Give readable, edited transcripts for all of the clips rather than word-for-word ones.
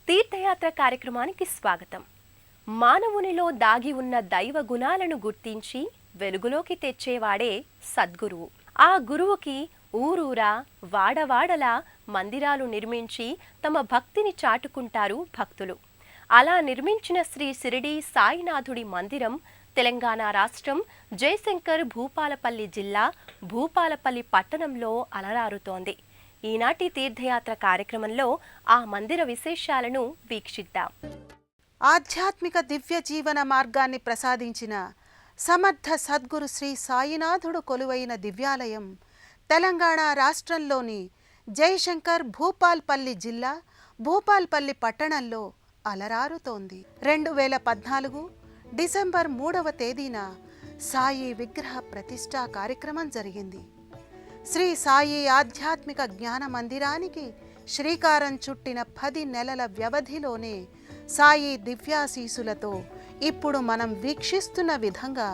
తీర్థయాత్ర కార్యక్రమానికి స్వాగతం. మానవునిలో దాగి ఉన్న దైవ గుణాలను గుర్తించి వెలుగులోకి తెచ్చేవాడే సద్గురువు. ఆ గురువుకి ఊరూరా వాడవాడలా మందిరాలు నిర్మించి తమ భక్తిని చాటుకుంటారు భక్తులు. అలా నిర్మించిన శ్రీ షిరిడి సాయినాథుడి మందిరం తెలంగాణ రాష్ట్రం జయశంకర్ భూపాలపల్లి జిల్లా భూపాలపల్లి పట్టణంలో అలరారుతోంది. ఈనాటి తీర్థయాత్ర కార్యక్రమంలో ఆ మందిర విశేషాలను వీక్షిద్దాం. ఆధ్యాత్మిక దివ్య జీవన మార్గాన్ని ప్రసాదించిన సమర్థ సద్గురు శ్రీ సాయినాథుడు కొలువైన దివ్యాలయం తెలంగాణ రాష్ట్రంలోని జయశంకర్ భూపాల్పల్లి జిల్లా భూపాల్పల్లి పట్టణంలో అలరారుతోంది. 2014 డిసెంబర్ 3వ తేదీన సాయి విగ్రహ ప్రతిష్ఠా కార్యక్రమం జరిగింది. శ్రీ సాయి ఆధ్యాత్మిక జ్ఞాన మందిరానికి శ్రీకారం చుట్టిన 10 నెలల వ్యవధిలోనే సాయి దివ్యాశీసులతో ఇప్పుడు మనం వీక్షిస్తున్న విధంగా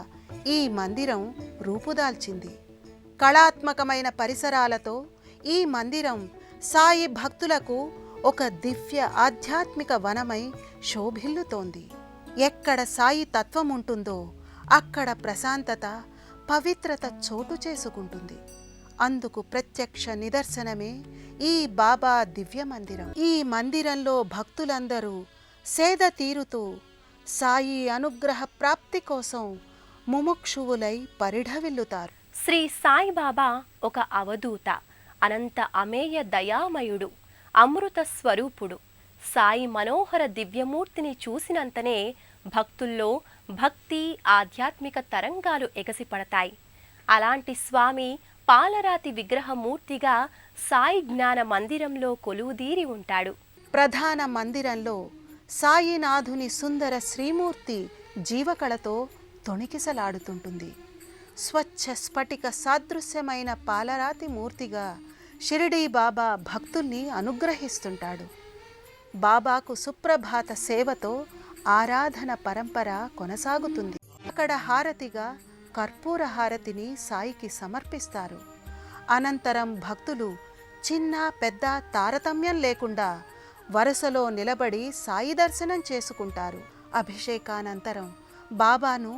ఈ మందిరం రూపుదాల్చింది. కళాత్మకమైన పరిసరాలతో ఈ మందిరం సాయి భక్తులకు ఒక దివ్య ఆధ్యాత్మిక వనమై శోభిల్లుతోంది. ఎక్కడ సాయి తత్వం ఉంటుందో అక్కడ ప్రశాంతత, పవిత్రత చోటు చేసుకుంటుంది. అందుకు ప్రత్యక్ష నిదర్శనమే ఈ బాబా దివ్య మందిరం. ఈ మందిరంలో భక్తులందరూ సేద తీరుతూ సాయి అనుగ్రహ ప్రాప్తి కోసం ముముక్షువులై పరిఢవిల్లుతారు. శ్రీ సాయిబాబా ఒక అవధూత, అనంత అమేయ దయామయుడు, అమృత స్వరూపుడు. సాయి మనోహర దివ్యమూర్తిని చూసినంతనే భక్తుల్లో భక్తి, ఆధ్యాత్మిక తరంగాలు ఎగసిపడతాయి. అలాంటి స్వామి పాలరాతి విగ్రహమూర్తిగా సాయి జ్ఞాన మందిరంలో కొలువుదీరి ఉంటాడు. ప్రధాన మందిరంలో సాయినాథుని సుందర శ్రీమూర్తి జీవకళతో తొణికిసలాడుతుంటుంది. స్వచ్ఛ స్ఫటిక సాదృశ్యమైన పాలరాతి మూర్తిగా షిరిడీ బాబా భక్తుల్ని అనుగ్రహిస్తుంటాడు. బాబాకు సుప్రభాత సేవతో ఆరాధన పరంపర కొనసాగుతుంది. అక్కడ హారతిగా కర్పూర హారతిని సాయికి సమర్పిస్తారు. అనంతరం భక్తులు చిన్న పెద్ద తారతమ్యం లేకుండా వరుసలో నిలబడి సాయి దర్శనం చేసుకుంటారు. అభిషేకానంతరం బాబాను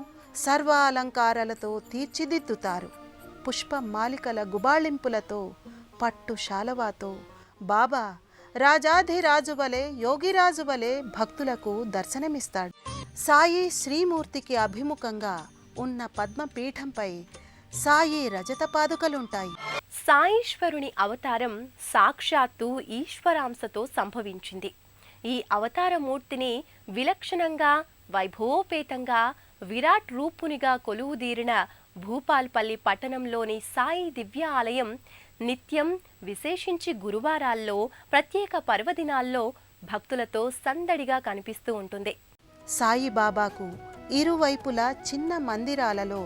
సర్వాలంకారాలతో తీర్చిదిద్దుతారు. పుష్పమాలికల గుబాళింపులతో, పట్టు శాలవాతో బాబా రాజాధిరాజు వలె, యోగిరాజు వలె భక్తులకు దర్శనమిస్తాడు. సాయి శ్రీమూర్తికి అభిముఖంగా ఉన్న పద్మపీఠంపై సాయి రజత పాదుకలుంటాయి. సాయీశ్వరుని అవతారం సాక్షాత్తు ఈశ్వరాంశతో సంభవించింది. ఈ అవతారమూర్తిని విలక్షణంగా, వైభవోపేతంగా, విరాట్ రూపునిగా కొలువుదీరిన భూపాల్పల్లి పట్టణంలోని సాయి దివ్య ఆలయం నిత్యం, విశేషించి గురువారాల్లో, ప్రత్యేక పర్వదినాల్లో భక్తులతో సందడిగా కనిపిస్తూ ఉంటుంది. సాయిబాబాకు ఇరువైపులా చిన్న మందిరాలలో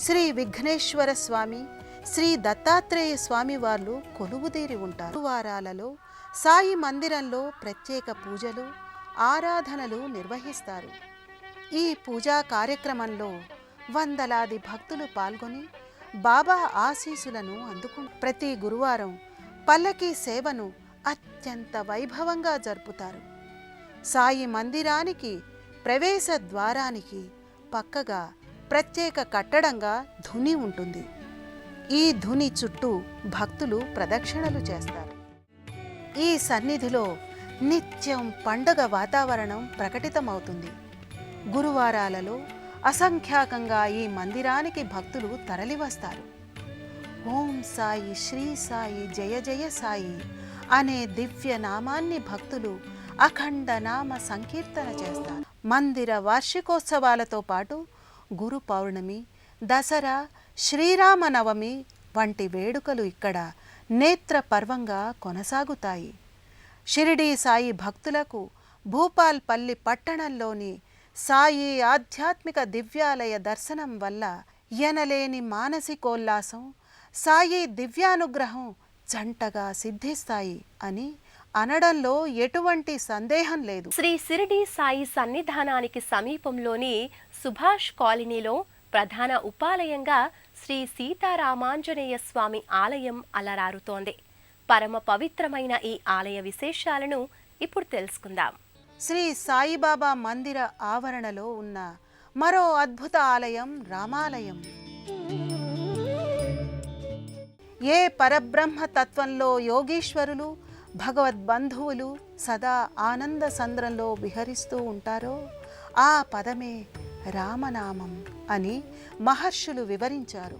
శ్రీ విఘ్నేశ్వర స్వామి, శ్రీ దత్తాత్రేయ స్వామి వార్లు కొలువుదీరి ఉంటారు. గురువారాలలో సాయి మందిరంలో ప్రత్యేక పూజలు, ఆరాధనలు నిర్వహిస్తారు. ఈ పూజా కార్యక్రమంలో వందలాది భక్తులు పాల్గొని బాబా ఆశీసులను అందుకుంటారు. ప్రతి గురువారం పల్లకీ సేవను అత్యంత వైభవంగా జరుపుతారు. సాయి మందిరానికి ప్రవేశ ద్వారానికి పక్కగా ప్రత్యేక కట్టడంగా ధుని ఉంటుంది. ఈ ధుని చుట్టూ భక్తులు ప్రదక్షిణలు చేస్తారు. ఈ సన్నిధిలో నిత్యం పండుగ వాతావరణం ప్రకటితమవుతుంది. గురువారాలలో అసంఖ్యాకంగా ఈ మందిరానికి భక్తులు తరలివస్తారు. ఓం సాయి, శ్రీ సాయి, జయ జయ సాయి అనే దివ్య నామాన్ని భక్తులు అఖండ నామ సంకీర్తన చేస్తారు. మందిర వార్షికోత్సవాలతో పాటు గురు పౌర్ణమి, దసరా, శ్రీరామనవమి వంటి వేడుకలు ఇక్కడ నేత్ర పర్వంగా కొనసాగుతాయి. షిరిడీ సాయి భక్తులకు భూపాల్పల్లి పట్టణంలోని సాయి ఆధ్యాత్మిక దివ్యాలయ దర్శనం వల్ల ఎనలేని మానసికోల్లాసం, సాయి దివ్యానుగ్రహం జంటగా సిద్ధిస్తాయి అని అనడంలో ఎటువంటి సందేహం లేదు. శ్రీ షిరిడి సాయి సన్నిధానానికి సమీపంలోని సుభాష్ కాలనీలో ప్రధాన ఉపాలయంగా శ్రీ సీతారామాంజనేయ స్వామి ఆలయం అలరారుతోంది. పరమ పవిత్రమైన ఈ ఆలయ విశేషాలను ఇప్పుడు తెలుసుకుందాం. శ్రీ సాయిబాబా మందిర ఆవరణలో ఉన్న మరో అద్భుత ఆలయం రామాలయం. ఏ పరబ్రహ్మ తత్వంలో యోగీశ్వరులు భగవద్బంధువులు సదా ఆనంద సంద్రంలో విహరిస్తూ ఉంటారో ఆ పదమే రామనామం అని మహర్షులు వివరించారు.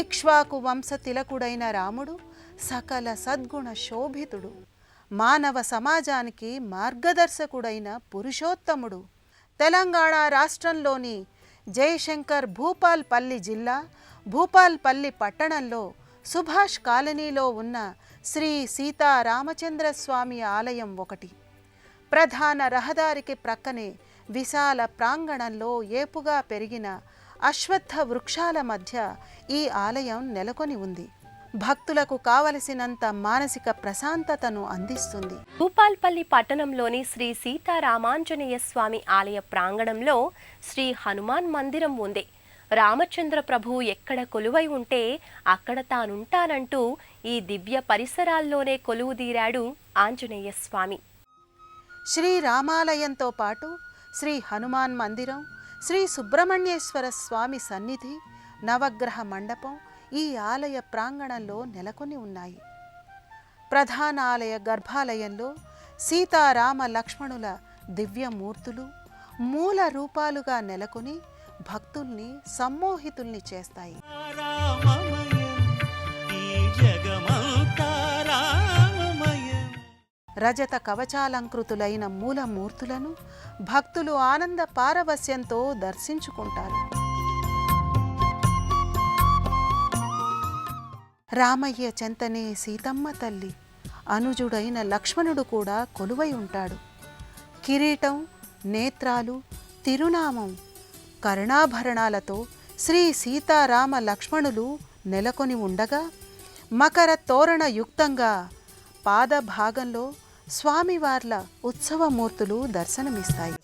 ఇక్ష్వాకు వంశ తిలకుడైన రాముడు సకల సద్గుణ శోభితుడు, మానవ సమాజానికి మార్గదర్శకుడైన పురుషోత్తముడు. తెలంగాణ రాష్ట్రంలోని జయశంకర్ భూపాల్పల్లి జిల్లా భూపాల్పల్లి పట్టణంలో సుభాష్ కాలనీలో ఉన్న శ్రీ సీతారామచంద్ర స్వామి ఆలయం ఒకటి. ప్రధాన రహదారికి ప్రక్కనే విశాల ప్రాంగణంలో ఏపుగా పెరిగిన అశ్వత్థ వృక్షాల మధ్య ఈ ఆలయం నెలకొని ఉంది. భక్తులకు కావలసినంత మానసిక ప్రశాంతతను అందిస్తుంది. భూపాల్పల్లి పట్టణంలోని శ్రీ సీతారామాంజనేయ స్వామి ఆలయ ప్రాంగణంలో శ్రీ హనుమాన్ మందిరం ఉంది. రామచంద్ర ప్రభువు ఎక్కడ కొలువై ఉంటే అక్కడ తానుంటానంటూ ఈ దివ్య పరిసరాల్లోనే కొలువుదీరాడు ఆంజనేయ స్వామి. శ్రీ రామాలయంతో పాటు శ్రీ హనుమాన్ మందిరం, శ్రీ సుబ్రహ్మణ్యేశ్వర స్వామి సన్నిధి, నవగ్రహ మండపం ఈ ఆలయ ప్రాంగణంలో నెలకొని ఉన్నాయి. ప్రధాన ఆలయ గర్భాలయంలో సీతారామ లక్ష్మణుల దివ్యమూర్తులు మూల రూపాలుగా నెలకొని భక్తుల్ని సమ్మోహితుల్ని చేస్తాయి. రజత కవచాలంకృతులైన మూలమూర్తులను భక్తులు ఆనంద పారవస్యంతో దర్శించుకుంటారు. రామయ్య చెంతనే సీతమ్మ తల్లి, అనుజుడైన లక్ష్మణుడు కూడా కొలువై ఉంటాడు. కిరీటం, నేత్రాలు, తిరునామం, కర్ణాభరణాలతో శ్రీ సీతారామ లక్ష్మణులు నెలకొని ఉండగా మకర తోరణ యుక్తంగా పాదభాగంలో స్వామివార్ల ఉత్సవమూర్తులు దర్శనమిస్తాయి.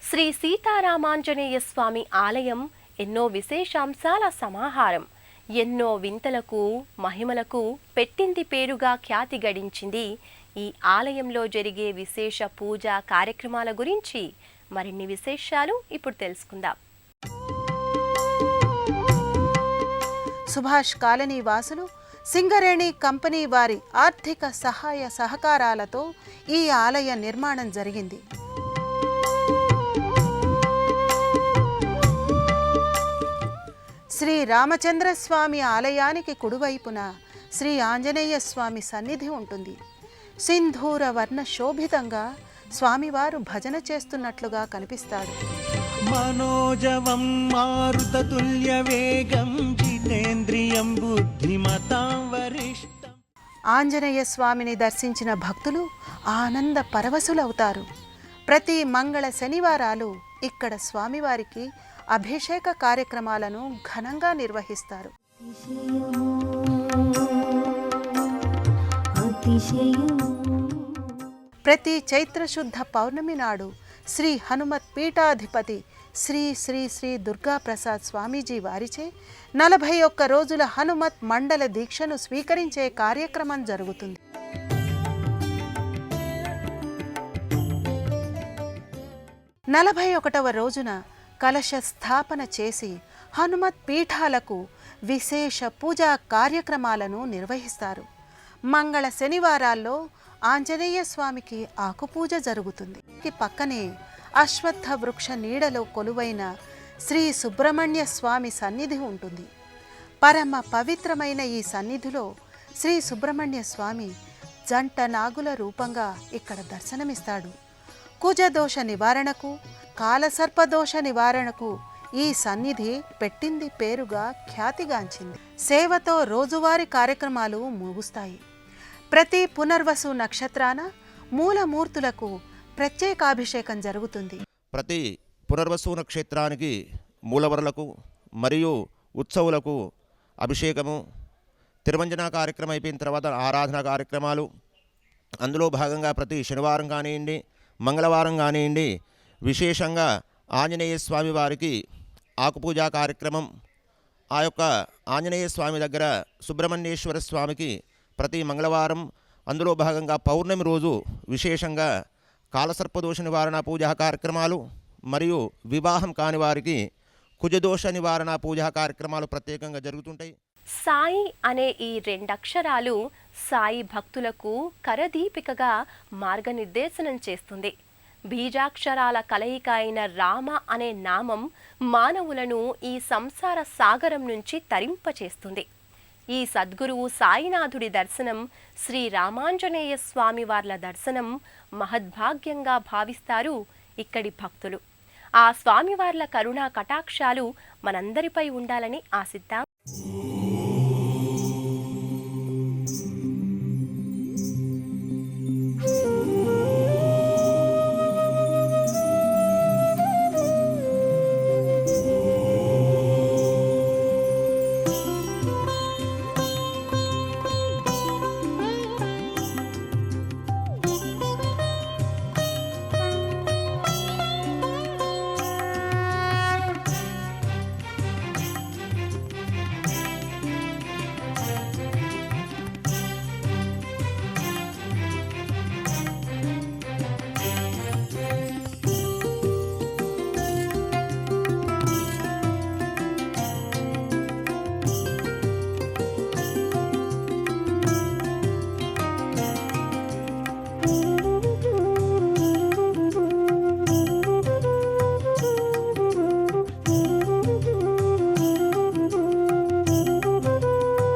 శ్రీ సీతారామాంజనేయ స్వామి ఆలయం ఎన్నో విశేషాంశాల సమాహారం. ఎన్నో వింతలకు మహిమలకు పెట్టింది పేరుగా ఖ్యాతి గడించింది. ఈ ఆలయంలో జరిగే విశేష పూజా కార్యక్రమాల గురించి మరిన్ని విశేషాలు ఇప్పుడు తెలుసుకుందాం. సుభాష్ కాలనీ వాసులు సింగరేణి కంపెనీ వారి ఆర్థిక సహాయ సహకారాలతో ఈ ఆలయ నిర్మాణం జరిగింది. శ్రీ రామచంద్ర స్వామి ఆలయానికి కుడివైపున శ్రీ ఆంజనేయ స్వామి సన్నిధి ఉంటుంది. సింధూర వర్ణ శోభితంగా స్వామివారు భజన చేస్తున్నట్లుగా కనిపిస్తాడు. మనోజవం మారుతతుల్య వేగం జితేంద్రియం బుద్ధిమతాం వరిష్టం. ఆంజనేయ స్వామిని దర్శించిన భక్తులు ఆనంద పరవశులవుతారు. ప్రతి మంగళ శనివారాలు ఇక్కడ స్వామివారికి అభిషేక కార్యక్రమాలను ఘనంగా నిర్వహిస్తారు. ప్రతి చైత్రశుద్ధ పౌర్ణమి నాడు శ్రీ హనుమత్ పీఠాధిపతి శ్రీ శ్రీ శ్రీ దుర్గాప్రసాద్ స్వామీజీ వారిచే 41 రోజుల హనుమత్ మండల దీక్షను స్వీకరించే కార్యక్రమం జరుగుతుంది. నలభై 41వ రోజున కలశ స్థాపన చేసి హనుమత్ పీఠాలకు విశేష పూజా కార్యక్రమాలను నిర్వహిస్తారు. మంగళ శనివారాల్లో ఆంజనేయ స్వామికి ఆకుపూజ జరుగుతుంది. పక్కనే అశ్వత్థ వృక్ష నీడలో కొలువైన శ్రీ సుబ్రహ్మణ్య స్వామి సన్నిధి ఉంటుంది. పరమ పవిత్రమైన ఈ సన్నిధిలో శ్రీ సుబ్రహ్మణ్య స్వామి జంట నాగుల రూపంగా ఇక్కడ దర్శనమిస్తాడు. కుజదోష నివారణకు, కాలసర్పదోష నివారణకు ఈ సన్నిధి పెట్టింది పేరుగా ఖ్యాతిగాంచింది. సేవతో రోజువారీ కార్యక్రమాలు ముగుస్తాయి. ప్రతి పునర్వసు నక్షత్రాన మూలమూర్తులకు ప్రత్యేకాభిషేకం జరుగుతుంది. ప్రతి పునర్వసు నక్షత్రానికి మూలవరులకు మరియు ఉత్సవులకు అభిషేకము, తిరుమంజన కార్యక్రమం అయిపోయిన తర్వాత ఆరాధన కార్యక్రమాలు, అందులో భాగంగా ప్రతి శనివారం కానివ్వండి, మంగళవారం కానివ్వండి, విశేషంగా ఆంజనేయ స్వామి వారికి ఆకుపూజా కార్యక్రమం, ఆ యొక్క ఆంజనేయ స్వామి దగ్గర సుబ్రహ్మణ్యేశ్వర స్వామికి ప్రతి మంగళవారం అందులో భాగంగా పౌర్ణమి రోజు విశేషంగా కాలసర్పదోష నివారణ పూజా కార్యక్రమాలు మరియు వివాహం కాని వారికి కుజదోష నివారణ పూజా కార్యక్రమాలు ప్రత్యేకంగా జరుగుతుంటాయి. సాయి అనే ఈ రెండక్షరాలు సాయి భక్తులకు కరదీపికగా మార్గనిర్దేశనం చేస్తుంది. బీజాక్షరాల కలయిక అయిన రామ అనే నామం మానవులను ఈ సంసార సాగరం నుంచి తరింపచేస్తుంది. ఈ సద్గురువు సాయినాథుడి దర్శనం, శ్రీ రామాంజనేయ స్వామి వార్ల దర్శనం మహద్భాగ్యంగా భావిస్తారు ఇక్కడి భక్తులు. ఆ స్వామివార్ల కరుణా కటాక్షాలు మనందరిపై ఉండాలని ఆశిద్దాం.